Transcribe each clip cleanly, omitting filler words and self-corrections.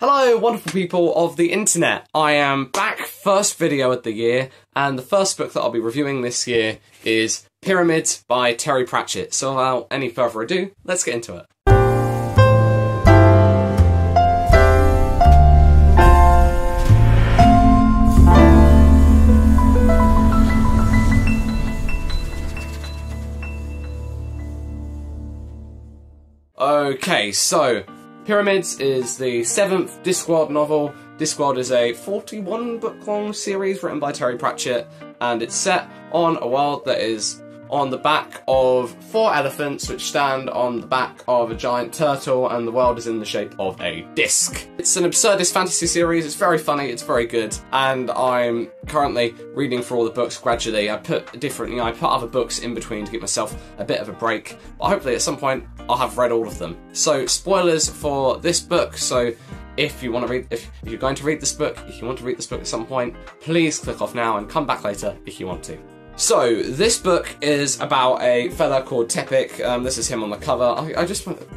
Hello, wonderful people of the internet. I am back, first video of the year, and the first book that I'll be reviewing this year is Pyramids by Terry Pratchett. So without any further ado, let's get into it. Okay, so Pyramids is the 7th Discworld novel. Discworld is a 41-book-long series written by Terry Pratchett, and it's set on a world that is on the back of 4 elephants which stand on the back of a giant turtle, and the world is in the shape of a disc. It's an absurdist fantasy series, it's very funny, it's very good, and I'm currently reading through all the books gradually. I put other books in between to give myself a bit of a break, but hopefully at some point I'll have read all of them. So, spoilers for this book, so if you're going to read this book, if you want to read this book at some point, please click off now and come back later if you want to. So, this book is about a fella called Tepic. This is him on the cover.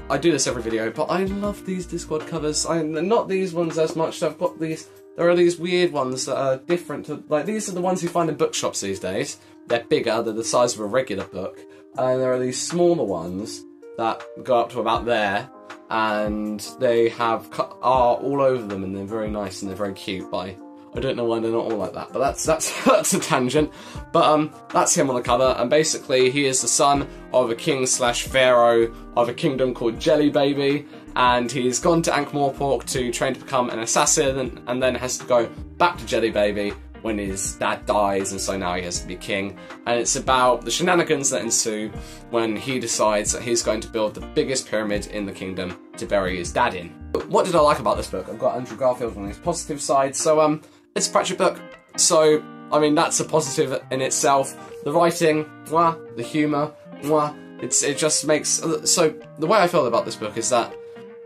I do this every video, but I love these Discworld covers. Not these ones as much. I've got these. There are these weird ones that are different. Like, these are the ones you find in bookshops these days. They're bigger. They're the size of a regular book. And there are these smaller ones that go up to about there, and they have art all over them, and they're very nice and they're very cute. But I don't know why they're not all like that, but that's a tangent. But that's him on the cover, and basically he is the son of a king slash pharaoh of a kingdom called Jelly Baby, and he's gone to Ankh-Morpork to train to become an assassin, and then has to go back to Jelly Baby when his dad dies, and so now he has to be king. And it's about the shenanigans that ensue when he decides that he's going to build the biggest pyramid in the kingdom to bury his dad in. What did I like about this book? I've got Andrew Garfield on his positive side, so it's a Pratchett book, so, I mean, that's a positive in itself. The writing, mwah, the humour, mwah, it just makes... So, the way I feel about this book is that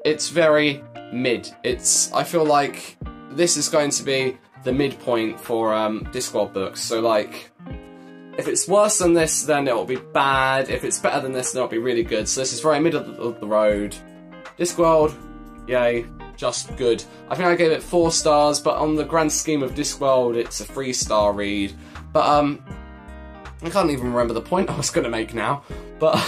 it's very mid. I feel like this is going to be the midpoint for Discworld books, so, like, if it's worse than this, then it'll be bad. If it's better than this, then it'll be really good. So this is very middle of the road. Discworld, yay. Just good. I think I gave it 4 stars, but on the grand scheme of Discworld, it's a 3-star read. But, I can't even remember the point I was going to make now. But,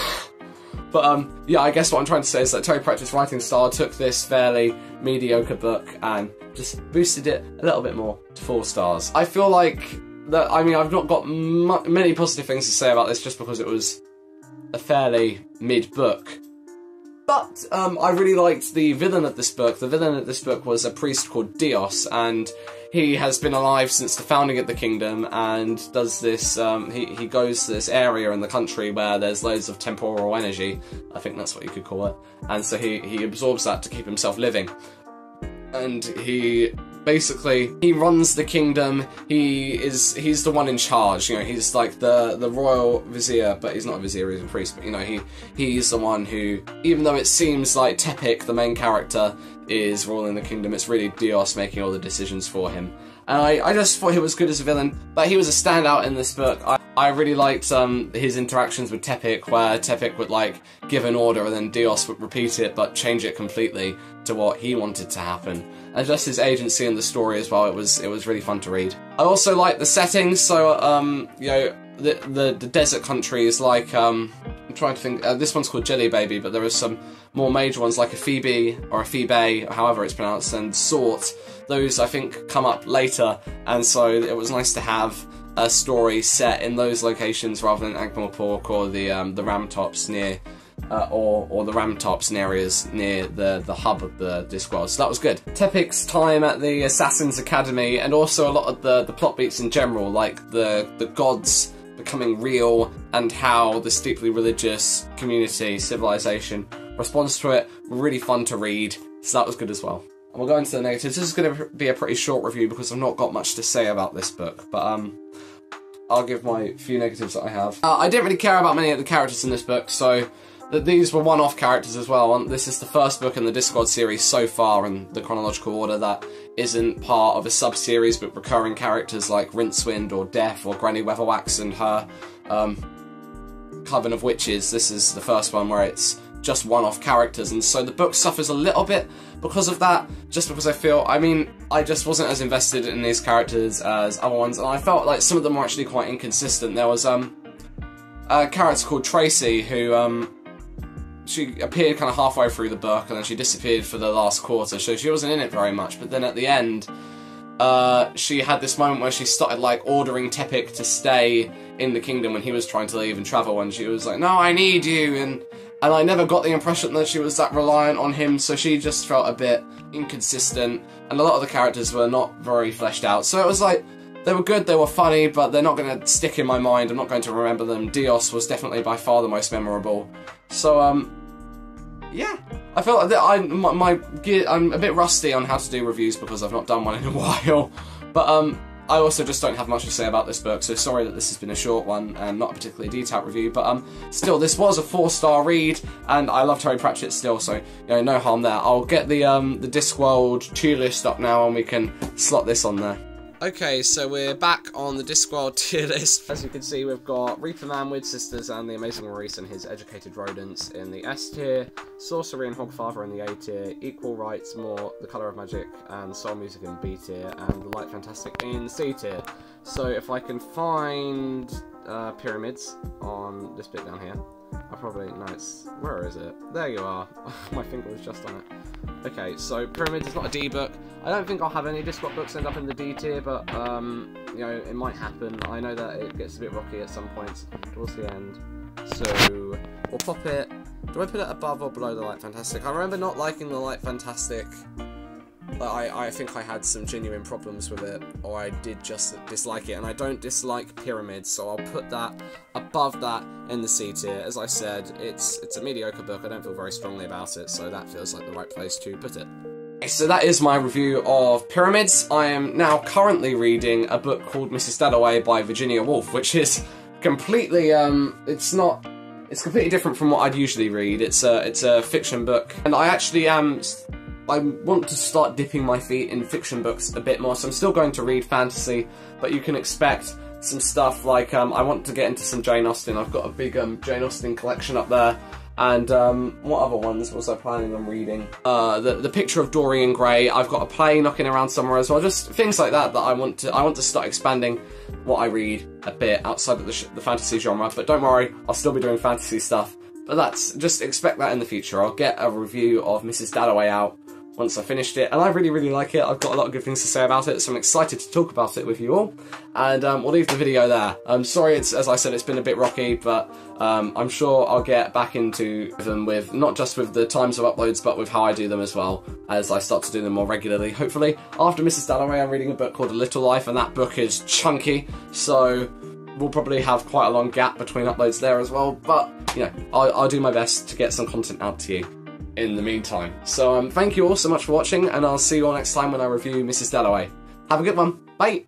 yeah, I guess what I'm trying to say is that Terry Pratchett's writing style took this fairly mediocre book and just boosted it a little bit more to 4 stars. I feel like that, I mean, I've not got many positive things to say about this just because it was a fairly mid book. But I really liked the villain of this book. The villain of this book was a priest called Dios, and he has been alive since the founding of the kingdom, and does this, he goes to this area in the country where there's loads of temporal energy, I think that's what you could call it, and so he absorbs that to keep himself living. And he runs the kingdom. He's the one in charge, you know, he's like the royal vizier, but he's not a vizier, he's a priest, but you know, he's the one who, even though it seems like Tepic, the main character, is ruling the kingdom, it's really Dios making all the decisions for him. And I just thought he was good as a villain, but he was a standout in this book. I really liked his interactions with Tepic, where Tepic would like give an order and then Dios would repeat it but change it completely to what he wanted to happen. And just his agency in the story as well, it was really fun to read. I also like the settings, so you know, the desert countries, like I'm trying to think, this one's called Jelly Baby, but there are some more major ones like a Phoebe, or a Phoebe, however it's pronounced, and Sort. Those I think come up later, and so it was nice to have a story set in those locations rather than Ankh-Morpork or the Ramtops near, or the Ramtops in areas near the hub of the Discworld, so that was good. Tepic's time at the Assassin's Academy, and also a lot of the plot beats in general, like the gods becoming real, and how this deeply religious community, civilization, responds to it, were really fun to read, so that was good as well. And we'll go into the negatives. This is going to be a pretty short review because I've not got much to say about this book, but I'll give my few negatives that I have. I didn't really care about many of the characters in this book, so these were one-off characters as well. This is the first book in the Discworld series so far in the chronological order that isn't part of a sub-series, but recurring characters like Rincewind or Death or Granny Weatherwax and her Coven of Witches. This is the first one where it's just one-off characters, and so the book suffers a little bit because of that, just because I feel, I mean, I just wasn't as invested in these characters as other ones, and I felt like some of them were actually quite inconsistent. There was a character called Tracy who she appeared kind of halfway through the book and then she disappeared for the last quarter, so she wasn't in it very much, but then at the end she had this moment where she started like ordering Tepic to stay in the kingdom when he was trying to leave and travel, and she was like, no, I need you, and I never got the impression that she was that reliant on him, so she just felt a bit inconsistent, and a lot of the characters were not very fleshed out, so it was like, they were good, they were funny, but they're not going to stick in my mind, I'm not going to remember them. Dios was definitely by far the most memorable. So, yeah, I felt that I'm a bit rusty on how to do reviews because I've not done one in a while, but I also just don't have much to say about this book, so sorry that this has been a short one and not a particularly detailed review, but still, this was a 4-star read, and I love Terry Pratchett still, so, you know, no harm there. I'll get the Discworld tier list up now and we can slot this on there. Okay, so we're back on the Discworld tier list. As you can see, we've got Reaper Man with Sisters and the Amazing Maurice and his Educated Rodents in the S tier, Sorcery and Hogfather in the A tier, Equal Rights, More, The Colour of Magic, and Soul Music in B tier, and The Light Fantastic in C tier. So if I can find Pyramids on this bit down here, I probably, no, it's, where is it? There you are. My finger was just on it. Okay, so Pyramids is not a D book. I don't think I'll have any Discworld books end up in the D tier, but, you know, it might happen. I know that it gets a bit rocky at some points towards the end. So, we'll pop it. Do I put it above or below the Light Fantastic? I remember not liking the Light Fantastic. I think I had some genuine problems with it, or I did just dislike it, and I don't dislike Pyramids, so I'll put that above that in the C tier. As I said, it's a mediocre book, I don't feel very strongly about it, so that feels like the right place to put it. Okay, so that is my review of Pyramids. I am now currently reading a book called Mrs. Dalloway by Virginia Woolf, which is completely, it's completely different from what I'd usually read. It's a fiction book, and I actually I want to start dipping my feet in fiction books a bit more, so I'm still going to read fantasy, but you can expect some stuff like, I want to get into some Jane Austen. I've got a big Jane Austen collection up there, and what other ones was I planning on reading? The Picture of Dorian Gray, I've got a play knocking around somewhere as well, just things like that that I want to start expanding what I read a bit outside of the fantasy genre, but don't worry, I'll still be doing fantasy stuff, but just expect that in the future. I'll get a review of Mrs. Dalloway out once I finished it, and I really, really like it. I've got a lot of good things to say about it, so I'm excited to talk about it with you all, and we'll leave the video there. I'm sorry, as I said, it's been a bit rocky, but I'm sure I'll get back into them with, not just with the times of uploads, but with how I do them as well, as I start to do them more regularly. Hopefully, after Mrs. Dalloway, I'm reading a book called A Little Life, and that book is chunky, so we'll probably have quite a long gap between uploads there as well, but, you know, I'll do my best to get some content out to you in the meantime. So thank you all so much for watching, and I'll see you all next time when I review Mrs. Dalloway. Have a good one. Bye!